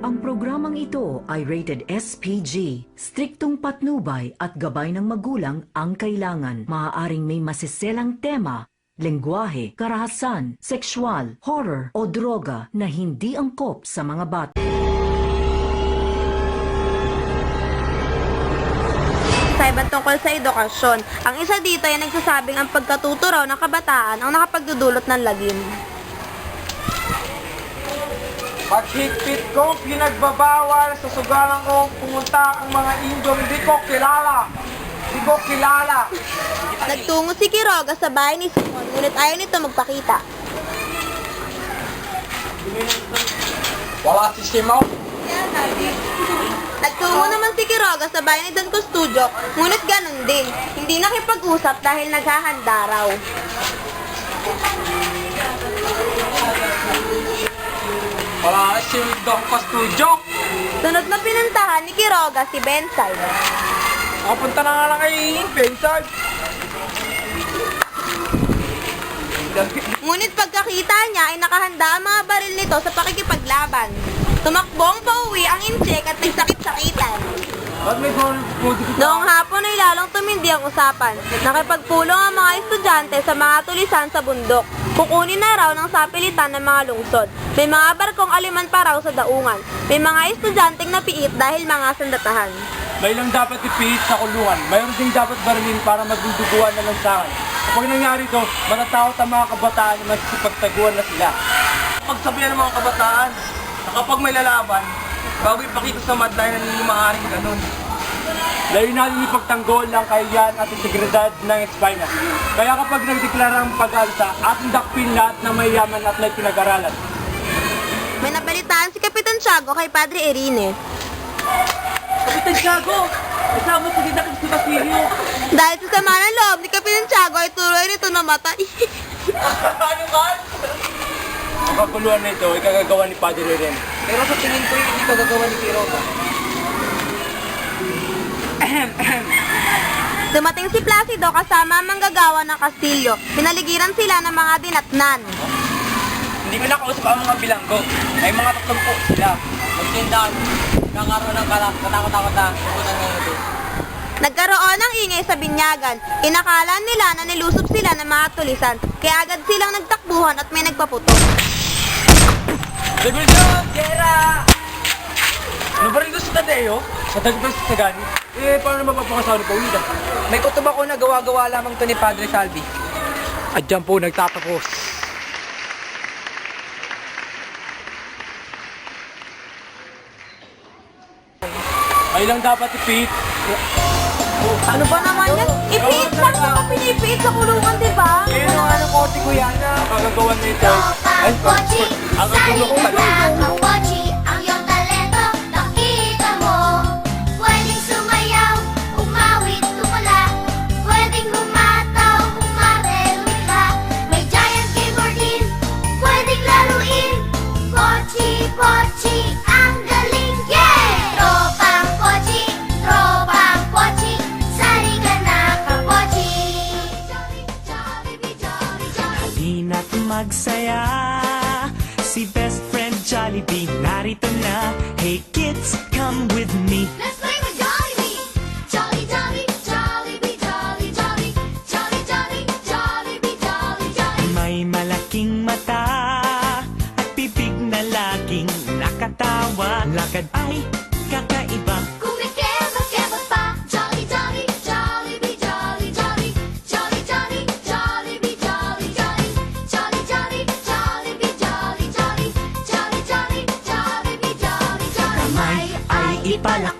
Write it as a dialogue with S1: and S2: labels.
S1: Ang programang ito ay rated SPG. Striktong patnubay at gabay ng magulang ang kailangan. Maaaring may masiselang tema, lengguwahe, karahasan, sexual, horror o droga na hindi angkop sa mga bata.
S2: Saiban tungkol sa edukasyon. Ang isa dito ay nagsasabing ang pagkatuturo ng kabataan ang nakapagdudulot ng lagim.
S3: Paghigpit ko, pinagbabawal sa sugalan kong pumunta ang mga Indyong di ko kilala.
S2: Nagtungo si Quiroga sa bahay ni Simon, ngunit ayaw nito magpakita.
S3: Wala si Simon.
S2: Nagtungo naman si Quiroga sa bahay ni Don Custodio, ngunit ganun din. Hindi nakipag-usap dahil naghahanda raw.
S3: Wala si Don Custodio.
S2: Sunod na pinuntahan ni Quiroga si Bensay.
S3: Nakapunta na nga lang kay Bensay.
S2: Ngunit pagkakita niya ay nakahanda ang mga baril nito sa pakikipaglaban. Tumakbong pauwi ang incheck at nagsakit-sakitan.
S3: Ba't may
S2: Noong hapon ay lalong tumindi ang usapan. Nakipagpulong ang mga estudyante sa mga tulisan sa bundok. Kukunin na raw ng sapilitan ng mga lungsod. May mga barkong aliman pa raw sa daungan. May mga estudyanteng napiit dahil mga sandatahan.
S3: May lang dapat ipiit sa kulungan. Mayroon ding dapat barilin para magduduguan na lansangan. Kapag nangyari ito, matatakot ang mga kabataan na magsipagtaguan na sila. Pagsabihan ng mga kabataan na kapag may lalaban, bago ipakita sa madlay na hindi maaaring ganun. Layo natin ipagtanggol ang kahiyan at integridad ng Espanya. Kaya kapag nagdeklara ang pag-alsa, ating dakpin lahat na may yaman at may pinag-aralan.
S2: May nabalitaan si Kapitan Tiago kay Padre Irene.
S3: Kapitan Tiago! Kasama sa dinakit si Basilio!
S2: Dahil sa sama ng loob ni Kapitan Tiago ay tuloy nito namatay.
S3: Ano ka? Ang kapuluan na ito ay kagagawa ni Padre Ren. Pero sa tingin ko hindi kagagawa ni Quiroga.
S2: Dumating si Placido kasama ang manggagawa ng Kastilyo. Pinaligiran sila ng mga dinatnan.
S3: Hindi ko nakausap ang mga bilanggo. Ay mga 30 sila. Magtindahan. Nakaroon ng katakot-takot na pupuntan ngayon ito.
S2: Nagkaroon ng ingay sa binyagan. Inakala nila na nilusob sila ng mga tulisan. Kaya agad silang nagtakbuhan at may nagpaputok.
S3: Dagulyon! Gera! Ano ba rin doon sa Tadeo? Sa Tagpag sa Sagani? Paano naman mapapakasawa ni Paulina? May kutob ako na gawa-gawa lamang to ni Padre Salvi. At dyan po nagtatapos. Ay lang dapat ipit.
S2: Ano ba naman yan? Ipiit lang ako pinipiit sa kulungan, di ba?
S3: Ano kote ko yan na? Magagawan na ito. Ay, ang gulo ko pala.
S4: Ang iyong talento, nakita mo. Pwedeng sumayaw, umawit, tumula. Pwedeng humataw, umarte, lumikha. May giant keyboard din, pwedeng laruin. Pochi, pochi, ang galing, yeah! Tropang pochi, sari ka na kapochi. Jollibee, jolly, jolly.
S5: Halina't magsaya, si best friend Jollibee narito na. Hey kids, come with me.
S4: Let's play with Jollibee! Jolly, jolly, Jollibee, jolly, jolly. Jolly, jolly, Jollibee, jolly, jolly.
S5: May malaking mata at bibig na laging nakatawa. Lakad ay kakaiba.
S4: Kumikebot-kebot pa. Jolly, jolly, Jollibee, jolly, jolly. Jolly, jolly, Jollibee, jolly, jolly. Jolly, jolly, Jollibee, jolly, jolly. Jolly, jolly, Jollibee, jolly, jolly.
S5: Kamay ay ipalakpak.